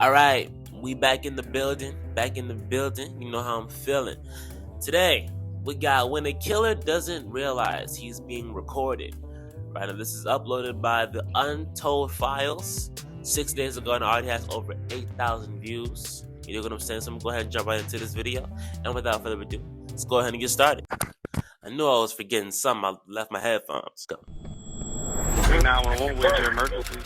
All right, we back in the building. Back in the building. You know how I'm feeling. Today, we got when a killer doesn't realize he's being recorded. Right now, this is uploaded by the Untold Files 6 days ago and already has over 8,000 views. You know what I'm saying? So I'm gonna go ahead and jump right into this video. And without further ado, let's go ahead and get started. I knew I was forgetting something. I left my headphones. Go. 911, where's your emergency?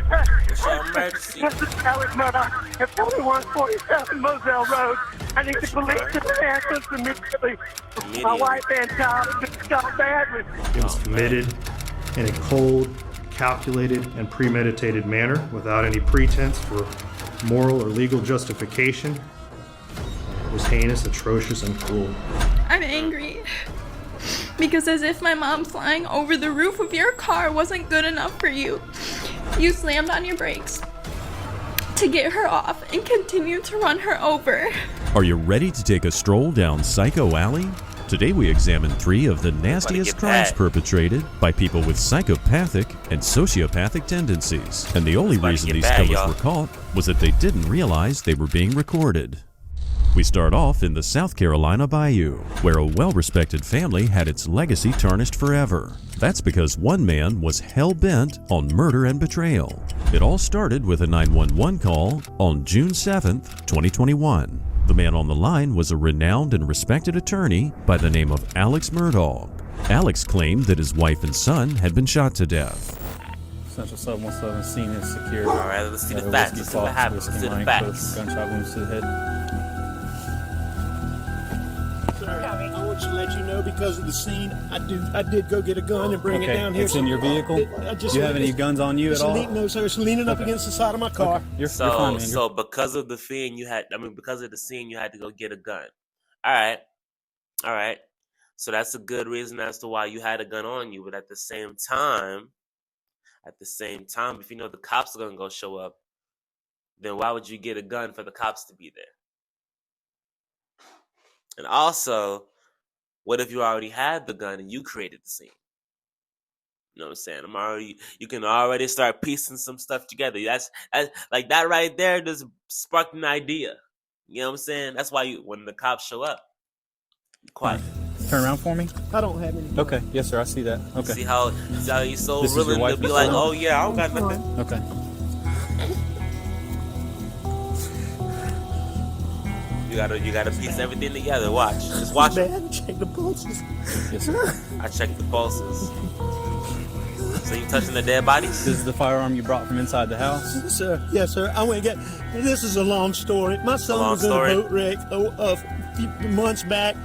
What's your emergency? This is Alex Murdoch at 4147 Moselle Road. I need the police to the ambulance immediately. My wife and child have been shot badly. It was committed in a cold, calculated, and premeditated manner without any pretense for moral or legal justification. It was heinous, atrocious, and cruel. I'm angry because as if my mom flying over the roof of your car wasn't good enough for you, you slammed on your brakes to get her off and continued to run her over. Are you ready to take a stroll down Psycho Alley? Today we examine 3 of the nastiest crimes perpetrated by people with psychopathic and sociopathic tendencies. And the only reason these killers were caught was that they didn't realize they were being recorded. We start off in the South Carolina Bayou, where a well-respected family had its legacy tarnished forever. That's because one man was hell-bent on murder and betrayal. It all started with a 911 call on June 7th, 2021. The man on the line was a renowned and respected attorney by the name of Alex Murdaugh. Alex claimed that his wife and son had been shot to death. Central 717 scene is secure. All right, let's see the facts. Let's see what happens. Let's see the facts. Gunshot wounds to the head. I want to let you know because of the scene, I did go get a gun and bring it down here. It's in your vehicle? Do you have any guns on you at all? No, sir. It's leaning up against the side of my car. Okay. You're fine, man. So because of the scene, because of the scene, you had to go get a gun. All right. So that's a good reason as to why you had a gun on you. But at the same time, if you know the cops are gonna go show up, then why would you get a gun for the cops to be there? And also, what if you already had the gun and you created the scene? You know what I'm saying? You can already start piecing some stuff together. That's like that right there just sparked an idea. You know what I'm saying? That's why when the cops show up, be quiet. Turn around for me. I don't have any. Okay. Yes, sir. I see that. Okay. See how you're so This is your willing wife to be or like, son? oh yeah, I don't got nothing. Okay. You gotta piece everything together. Watch. Just watch it. Man, check the pulses. Yes, sir. I checked the pulses. So you touching the dead bodies? This is the firearm you brought from inside the house? Yes, sir. I went and got. This is a long story. My son was in a boat wreck a few months back.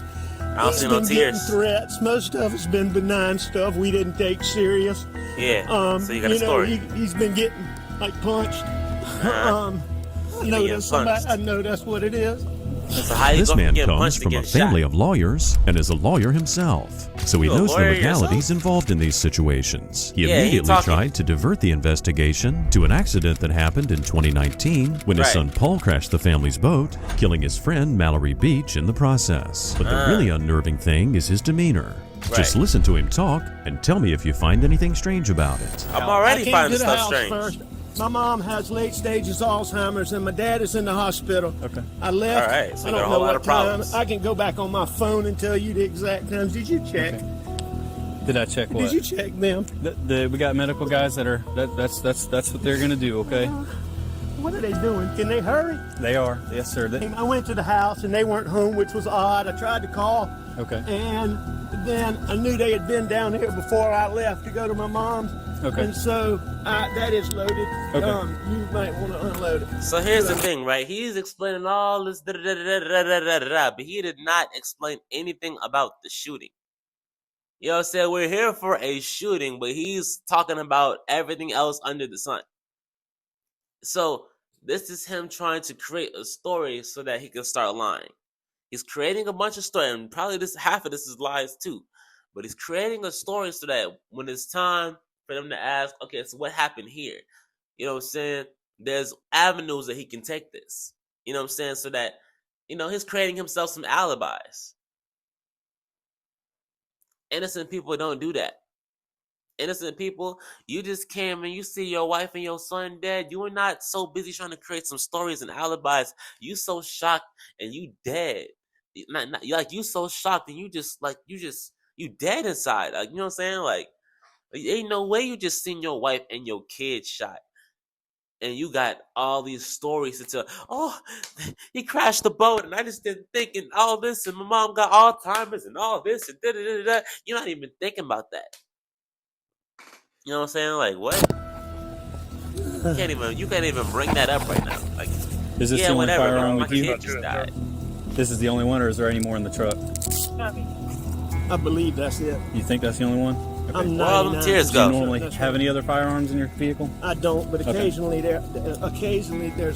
I don't see no tears. Threats. Most of it's been benign stuff we didn't take serious. Yeah. So you got a story. He's been getting like punched. I know that's what it is. So how you This go man getting comes punched to from a getting family shot? of lawyers and is a lawyer himself, so he You a knows the lawyer legalities involved in these situations. He Yeah, he immediately talking. tried to divert the investigation to an accident that happened in 2019 when his Right. son Paul crashed the family's boat, killing his friend Mallory Beach in the process. But the really unnerving thing is his demeanor. Just Right. listen to him talk and tell me if you find anything strange about it. I'm already I came finding to the stuff house strange. first. My mom has late stages Alzheimer's, and my dad is in the hospital. Okay. I left. All right, so I you got don't a whole know lot what of problems. time. I can go back on my phone and tell you the exact times. Did you check? Okay. Did I check what? Did you check them? We got medical guys that are that's what they're gonna do. Okay. What are they doing? Can they hurry? They are. Yes, sir. I went to the house and they weren't home, which was odd. I tried to call, Okay. and then I knew they had been down here before I left to go to my mom's. Okay. And so that is loaded. Okay. You might want to unload it. So here's the thing, right? He's explaining all this, but he did not explain anything about the shooting. You know what I'm saying? We're here for a shooting, but he's talking about everything else under the sun. So this is him trying to create a story so that he can start lying. He's creating a bunch of stories, and probably half of this is lies too. But he's creating a story so that when it's time for them to ask, okay, so what happened here? You know what I'm saying? There's avenues that he can take this. You know what I'm saying? So that, he's creating himself some alibis. Innocent people don't do that. innocent people. You just came and you see your wife and your son dead. You were not so busy trying to create some stories and alibis. You so shocked and you dead. Like you so shocked and you dead inside. Like, you know what I'm saying? Like, ain't no way you just seen your wife and your kid shot. And you got all these stories to tell. Oh, he crashed the boat, and I just didn't think, and all this, and my mom got Alzheimer's, and all this, and da da da da. You're not even thinking about that. You know what I'm saying? Like, what? You can't even bring that up right now. Like, Is this the only whatever. firearm My with you? kid just died. This is the only one, or is there any more in the truck? I believe that's it. You think that's the only one? Okay. I'm Where all them 99% tears Do you go? normally that's have right. any other firearms in your vehicle? I don't, but Okay. occasionally there's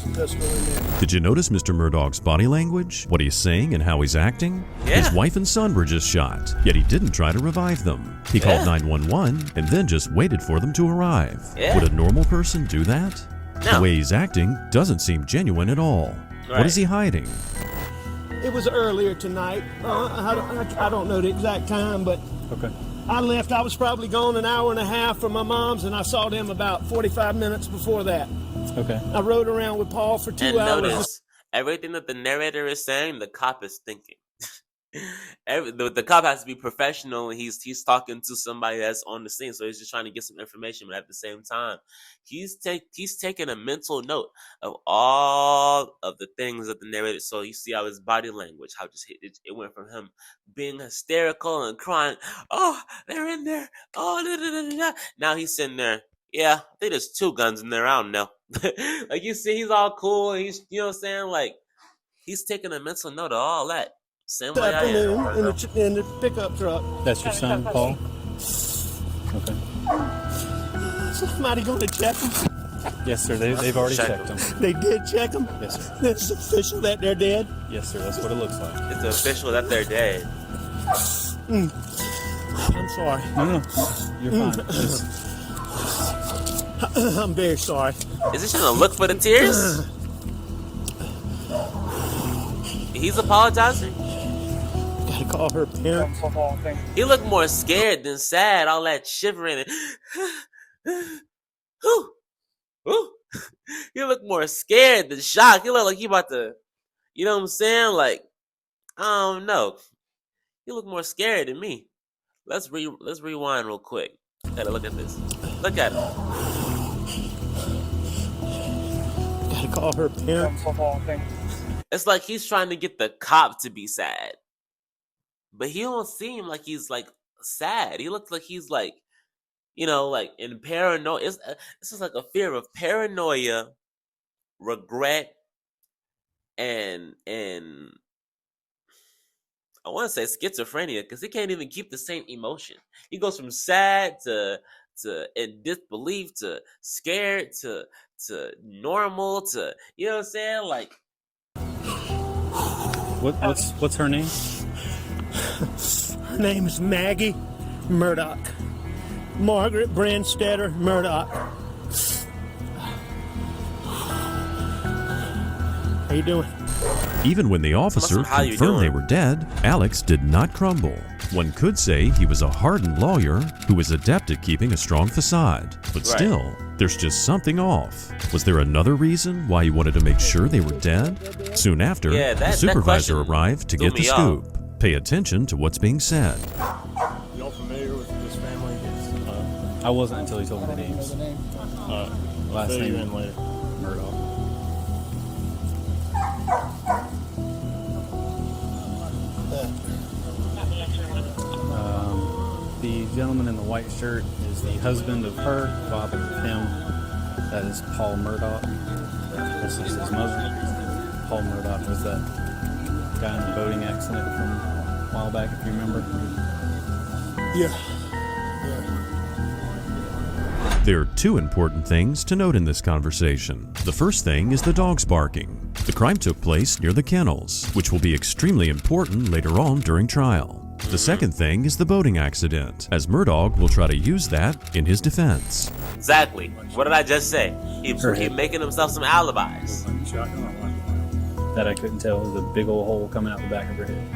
a pistol in there. Did you notice Mr. Murdoch's body language? What he's saying and how he's acting? Yeah. His wife and son were just shot, yet he didn't try to revive them. He Yeah. called 911 and then just waited for them to arrive. Yeah. Would a normal person do that? No. The way he's acting doesn't seem genuine at all. Right. What is he hiding? It was earlier tonight. I don't know the exact time, but Okay. I left. I was probably gone an hour and a half from my mom's, and I saw them about 45 minutes before that. Okay. I rode around with Paul for 2 And hours. notice, everything that the narrator is saying, the cop is thinking. The cop has to be professional, and he's talking to somebody that's on the scene, so he's just trying to get some information. But at the same time, he's taking a mental note of all of the things that the narrator. So you see how his body language, how just it went from him being hysterical and crying, "Oh, they're in there! Oh, da, da, da, da, da." Now he's sitting there. Yeah, I think there's 2 guns in there. I don't know. Like, you see, he's all cool. He's, you know what I'm saying? Like, he's taking a mental note of all that. Same way I am. afternoon in the pickup truck. That's your son, Paul? Okay. Somebody going to check them? Yes, sir. They've already Check checked them. them. They did check them? Yes, sir. It's official that they're dead? Yes, sir. That's what it looks like. It's official that they're dead. I'm sorry. No. You're fine. Just- I'm very sorry. Is he trying to look for the tears? He's apologizing. Gotta call her parents. He looked more scared than sad. All that shivering and Whew. Whew. He looked more scared than shocked. He looked like he about to, you know what I'm saying? Like, I don't know. He looked more scared than me. Let's rewind real quick. Gotta look at this. Look at him. Gotta call her parents. It's like he's trying to get the cop to be sad. But he don't seem like he's like sad. He looks like he's like, you know, like in paranoia. It's just like a fear of paranoia, regret, and I want to say schizophrenia, because he can't even keep the same emotion. He goes from sad to in disbelief to scared to normal to, you know what I'm saying? Like, What's her name? Her name is Maggie Murdoch. Margaret Brandstetter Murdoch. How you doing? Even when the officer How you confirmed they doing? were dead, Alex did not crumble. One could say he was a hardened lawyer who was adept at keeping a strong facade. But Right. still, there's just something off. Was there another reason why he wanted to make sure they were dead? Soon after, Yeah, the that supervisor question arrived to threw get the me off. scoop. Pay attention to what's being said. Y'all familiar with this family? I wasn't until he told me the names. Last Fill you name in later. Murdoch. The gentleman in the white shirt is the husband of her, father of him. That is Paul Murdoch. This is his mother. Paul Murdoch was that guy in the boating accident from a while back, if you remember. Yeah. There are 2 important things to note in this conversation. The first thing is the dogs barking. The crime took place near the kennels, which will be extremely important later on during trial. The second thing is the boating accident, as Murdoch will try to use that in his defense. exactly. What did I just say? He Correct. making himself some alibis. That I couldn't tell was a big old hole coming out the back of her head.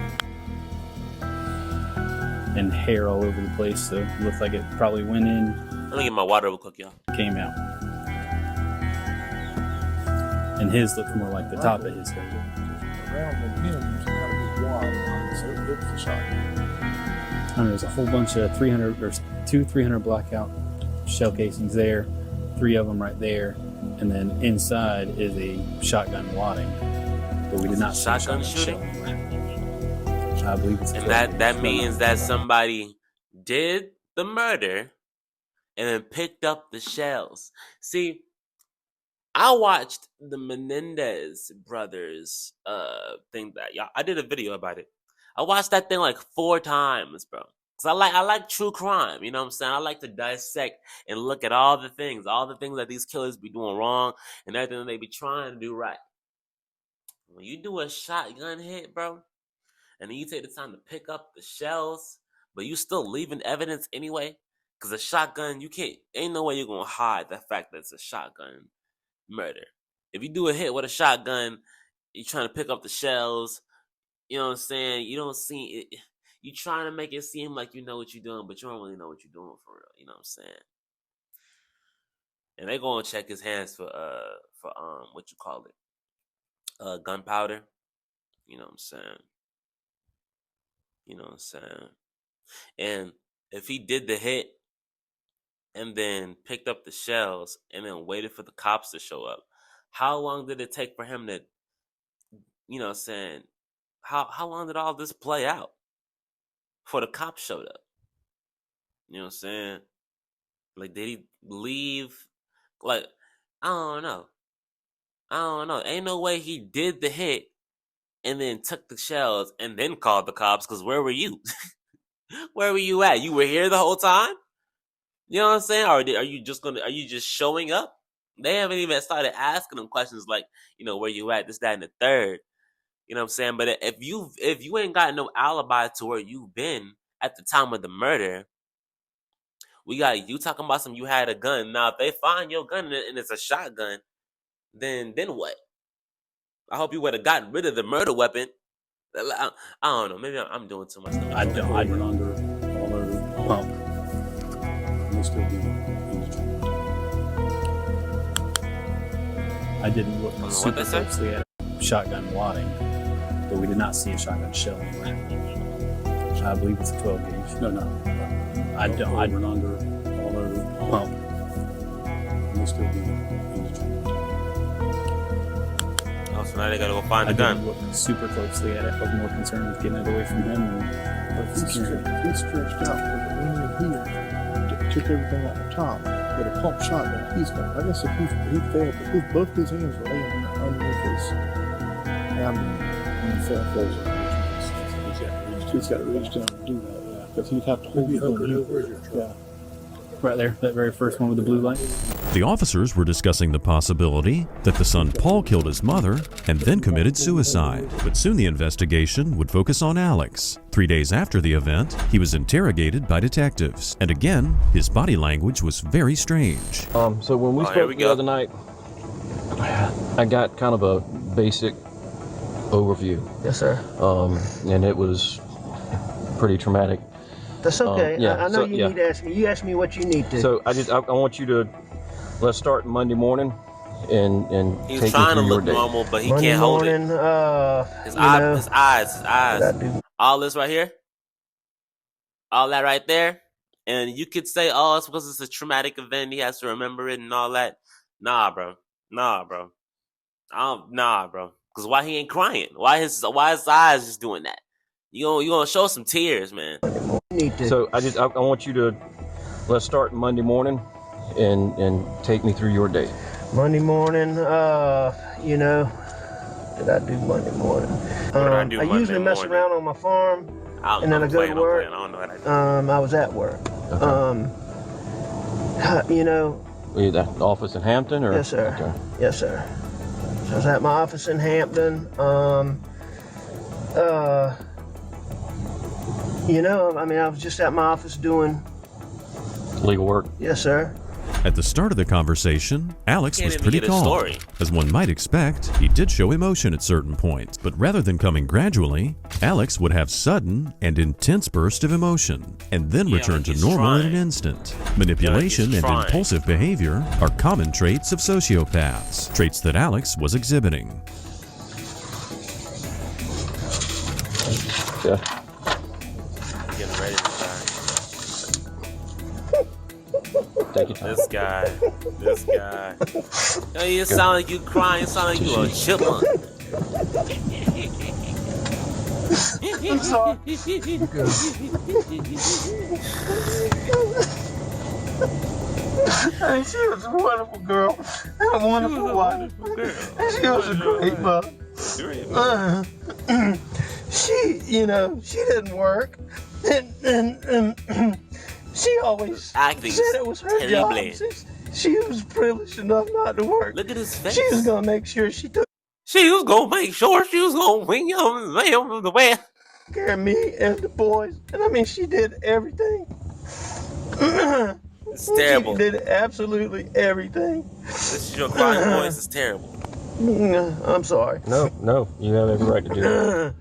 and hair all over the place. So it looked like it probably went in. Let me get my water real quick, y'all. Came out. And his looked more like the top of his head. Around the him, kind of big wad line, so it looks a shotgun. There's a whole bunch of 300 or 300 blackout shell casings there, 3 of them right there, and then inside is a shotgun wadding. But we did not see shotgun shooting. I believe it's and that means that somebody did the murder and then picked up the shells. See, I watched the Menendez brothers thing that y'all. I did a video about it. I watched that thing like 4 times, bro. Cause I like true crime. You know what I'm saying? I like to dissect and look at all the things that these killers be doing wrong and everything that they be trying to do right. When you do a shotgun hit, bro, and then you take the time to pick up the shells, but you still leaving evidence anyway, because a shotgun, ain't no way you're gonna hide the fact that it's a shotgun murder. If you do a hit with a shotgun, you're trying to pick up the shells, you know what I'm saying? You don't see it. You trying to make it seem like you know what you're doing, but you don't really know what you're doing for real. You know what I'm saying? And they gonna check his hands for what you call it, gunpowder. You know what I'm saying? You know what I'm saying? And if he did the hit and then picked up the shells and then waited for the cops to show up, how long did it take for him to, you know what I'm saying? How long did all this play out before the cops showed up? You know what I'm saying? Like, did he leave? Like, I don't know. Ain't no way he did the hit and then took the shells and then called the cops, because where were you? Where were you at? You were here the whole time? You know what I'm saying? Or are you just showing up? They haven't even started asking them questions like, you know, where you at, this, that, and the third. You know what I'm saying? But if you ain't got no alibi to where you've been at the time of the murder, we got you talking about you had a gun. Now, if they find your gun and it's a shotgun, then what? I hope you would have gotten rid of the murder weapon. I don't know. Maybe I'm doing too much. I don't. I'd run under all over the pump. We'll still be in the tree. I didn't look super closely at shotgun wadding, but we did not see a shotgun shell anywhere. I believe it's a 12 gauge. No. I'd run under all over the pump. We'll still be in the tree. Oh, so now they gotta go find the gun. gun. I didn't look super closely at it. I was more concerned with getting it away from him. He's stretched out with the wing here, took everything out the top with a pump shotgun. I guess if he failed, but both his hands were laying underneath his abdomen when he fell forward. He's got to reach down and do that, yeah, because he'd have to hold it. Yeah. Right there, that very first one with the blue light. The officers were discussing the possibility that the son Paul killed his mother and then committed suicide. But soon the investigation would focus on Alex. 3 days after the event, he was interrogated by detectives. And again, his body language was very strange. So when we spoke the other night, I got kind of a basic overview. Yes, sir. And it was pretty traumatic. That's okay. Yeah, I know you need to ask me. You ask me what you need to. So I want you to, let's start Monday morning and He's take trying me to through look your day. normal, but he Monday can't hold it. morning, His eyes. All this right here. All that right there. And you could say, oh, it's because it's a traumatic event. He has to remember it and all that. Nah, bro. Nah, bro. Because why he ain't crying? Why his eyes just doing that? You gonna show some tears, man. So I want you to, let's start Monday morning and take me through your day. Monday morning, did I do Monday morning? I usually mess around on my farm, and then I go to work. I don't know what I do. I was at work. Okay. Were you at the office in Hampton, or? Yes, sir. Okay. Yes, sir. So I was at my office in Hampton. I was just at my office doing legal work. Yes, sir. At the start of the conversation, Alex was even pretty get a calm. story. As one might expect, he did show emotion at certain points, but rather than coming gradually, Alex would have sudden and intense bursts of emotion, and then return like to he's normal in trying. an instant. Manipulation and trying. impulsive behavior are common traits of sociopaths, traits that Alex was exhibiting. Yeah. Getting ready to die. Take your time. This guy. Yo, you sound like you crying. You sound like you a chipmunk. I'm sorry. Hey, she was a wonderful girl and a wonderful wife. And she was a great mother. She, she didn't work, and she always Acting said it was her job. terribly. She was privileged enough not to work. Look at his face. She was gonna make sure she took She was gonna make sure she was gonna wing the way. care of me and the boys, and I mean, she did everything. It's terrible. She did absolutely everything. This is your crying voice. It's terrible. I'm sorry. No, you have every right to do that.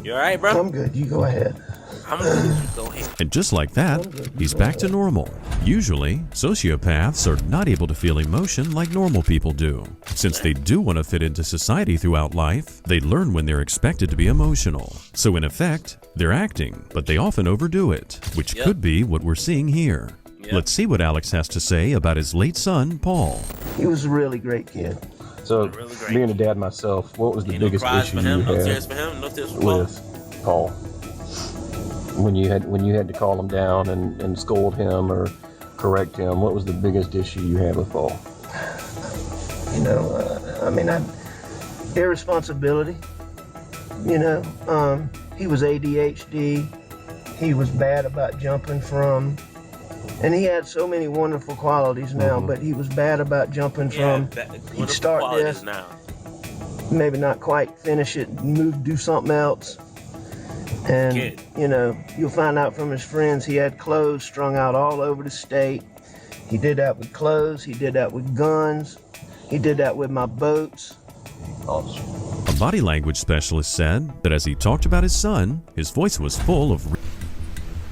You alright, bro? I'm good. You go ahead. I'm good. You go ahead. And just like that, he's back to normal. Usually, sociopaths are not able to feel emotion like normal people do. Since they do want to fit into society throughout life, they learn when they're expected to be emotional. So in effect, they're acting, but they often overdo it, which could be what we're seeing here. Let's see what Alex has to say about his late son, Paul. He was a really great kid. So, being a dad myself, what was the biggest issue you had with Paul? When you had to call him down and scold him or correct him, what was the biggest issue you had with Paul? Irresponsibility. He was ADHD. He was bad about jumping from, and he had so many wonderful qualities now, but he was bad about jumping from. He'd start this, now. maybe not quite finish it, do something else. And, you'll find out from his friends he had clothes strung out all over the state. He did that with clothes. He did that with guns. He did that with my boats. A body language specialist said that as he talked about his son, his voice was full of...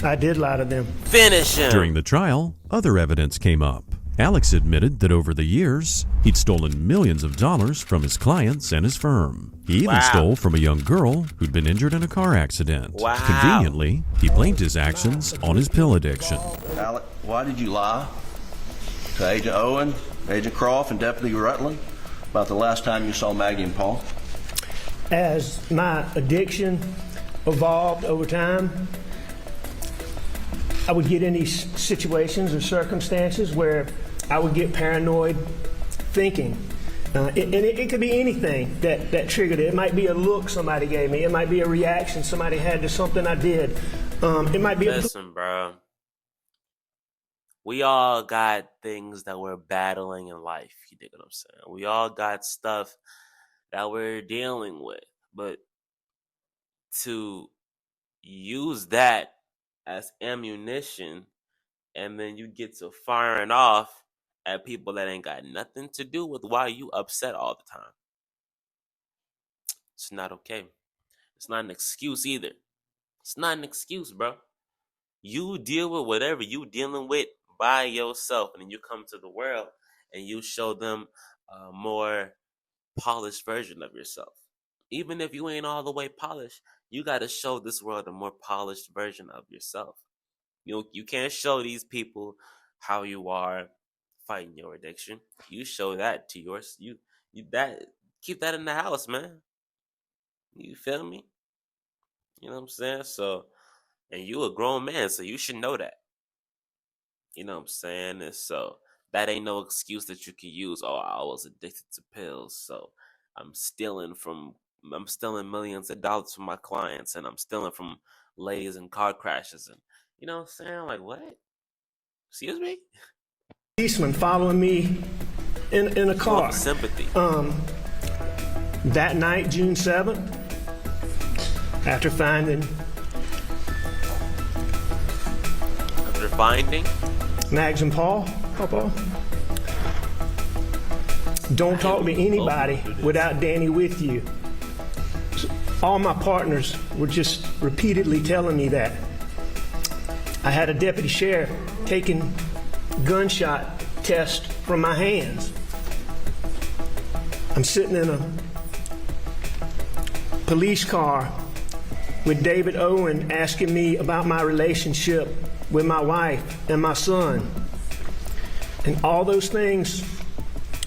I did lie to them. Finish him. During the trial, other evidence came up. Alex admitted that over the years, he'd stolen millions of dollars from his clients and his firm. He even stole from a young girl who'd been injured in a car accident. Conveniently, he blamed his actions on his pill addiction. Alex, why did you lie to Agent Owen, Agent Croft, and Deputy Rutland about the last time you saw Maggie and Paul? As my addiction evolved over time, I would get in these situations or circumstances where I would get paranoid thinking. It could be anything that triggered it. It might be a look somebody gave me. It might be a reaction somebody had to something I did. It might be Listen, bro. We all got things that we're battling in life. You dig what I'm saying? We all got stuff that we're dealing with. But to use that as ammunition, and then you get to firing off at people that ain't got nothing to do with why you upset all the time. It's not okay. It's not an excuse either. It's not an excuse, bro. You deal with whatever you dealing with by yourself, and then you come to the world and you show them a more polished version of yourself. Even if you ain't all the way polished, you got to show this world a more polished version of yourself. You can't show these people how you are fighting your addiction. You show that to yours. You keep that in the house, man. You feel me? You know what I'm saying? So, and you a grown man, so you should know that. You know what I'm saying? And so that ain't no excuse that you can use. Oh, I was addicted to pills, so I'm stealing millions of dollars from my clients, and I'm stealing from ladies in car crashes, and you know what I'm saying? Like, what? Excuse me? Policeman following me in a car. Sympathy. That night, June 7th, After finding Mags and Paul, Papa, don't talk to anybody without Danny with you. All my partners were just repeatedly telling me that. I had a deputy sheriff taking gunshot tests from my hands. I'm sitting in a police car with David Owen asking me about my relationship with my wife and my son. And all those things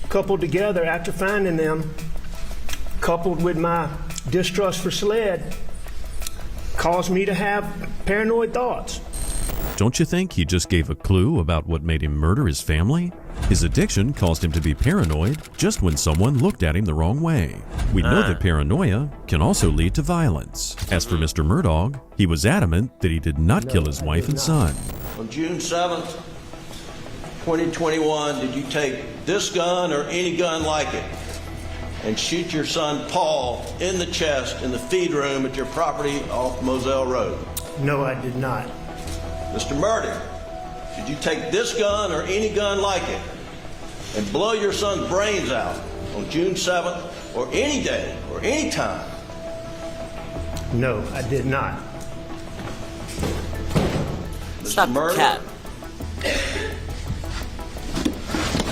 coupled together after finding them, coupled with my distrust for SLED, caused me to have paranoid thoughts. Don't you think he just gave a clue about what made him murder his family? His addiction caused him to be paranoid just when someone looked at him the wrong way. We know that paranoia can also lead to violence. As for Mr. Murdaugh, he was adamant that he did not kill his wife and son. On June 7th, 2021, did you take this gun or any gun like it and shoot your son Paul in the chest in the feed room at your property off Moselle Road? No, I did not. Mr. Murdaugh, did you take this gun or any gun like it and blow your son's brains out on June 7th or any day or any time? No, I did not. Stop the cap.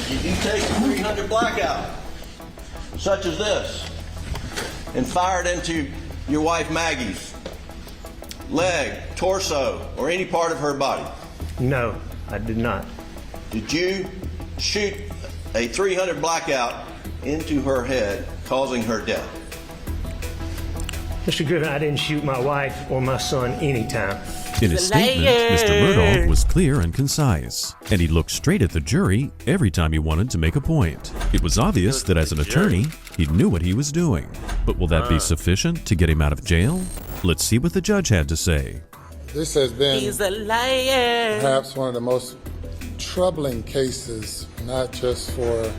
Did you take a 300 blackout, such as this, and fire it into your wife Maggie's leg, torso, or any part of her body? No, I did not. Did you shoot a 300 blackout into her head, causing her death? Mr. Griffin, I didn't shoot my wife or my son anytime. In his statement, Mr. Murdaugh was clear and concise, and he looked straight at the jury every time he wanted to make a point. It was obvious that as an attorney, he knew what he was doing. But will that be sufficient to get him out of jail? Let's see what the judge had to say. This has been perhaps one of the most troubling cases, not just for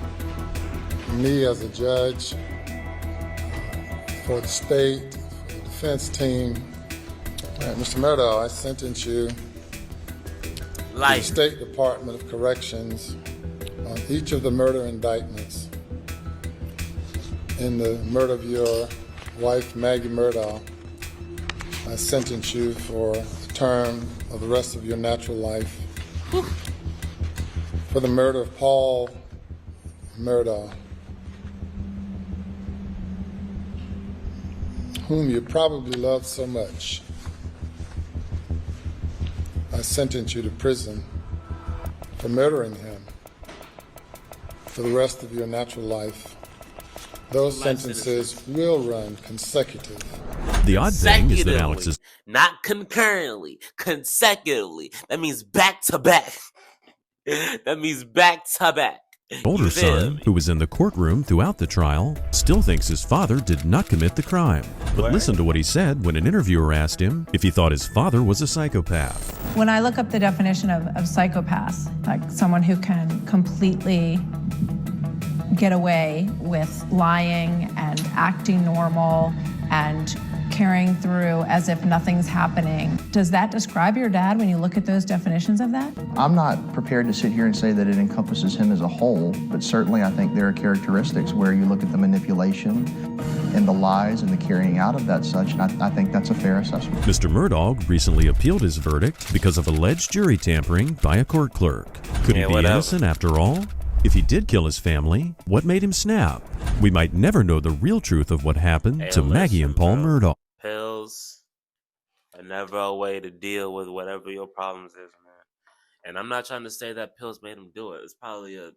me as a judge, for the state, for the defense team. Mr. Murdaugh, I sentence you to the State Department of Corrections on each of the murder indictments in the murder of your wife, Maggie Murdaugh. I sentence you for the term of the rest of your natural life. For the murder of Paul Murdaugh, whom you probably love so much, I sentence you to prison for murdering him for the rest of your natural life. Those sentences will run consecutive. The odd thing is that Alex is not concurrently, consecutively. That means back to back. That means back to back. older son, who was in the courtroom throughout the trial, still thinks his father did not commit the crime. But listen to what he said when an interviewer asked him if he thought his father was a psychopath. When I look up the definition of psychopath, like someone who can completely get away with lying and acting normal and carrying through as if nothing's happening. Does that describe your dad when you look at those definitions of that? I'm not prepared to sit here and say that it encompasses him as a whole, but certainly I think there are characteristics where you look at the manipulation and the lies and the carrying out of that such, and I think that's a fair assessment. Mr. Murdaugh recently appealed his verdict because of alleged jury tampering by a court clerk. Could he be innocent after all? If he did kill his family, what made him snap? We might never know the real truth of what happened to Maggie and Paul Murdaugh. Pills are never a way to deal with whatever your problems is, man. And I'm not trying to say that pills made him do it. It's probably a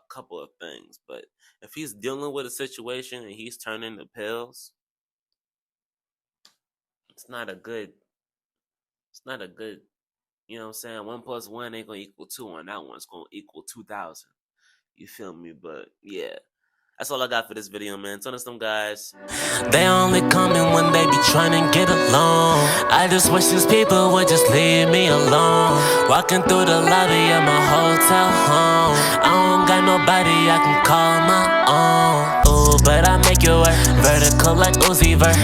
couple of things. But if he's dealing with a situation and he's turning to pills, it's not a good, you know what I'm saying? 1 + 1 ain't going to equal 2 on that one. It's going to equal 2,000. You feel me? But yeah. That's all I got for this video, man. Turn to some guys. They only coming when they be trying to get along. I just wish these people would just leave me alone. Walking through the lobby of my hotel home. I don't got nobody I can call my own. Ooh, but I make you work. Vertical like Uzi Vert.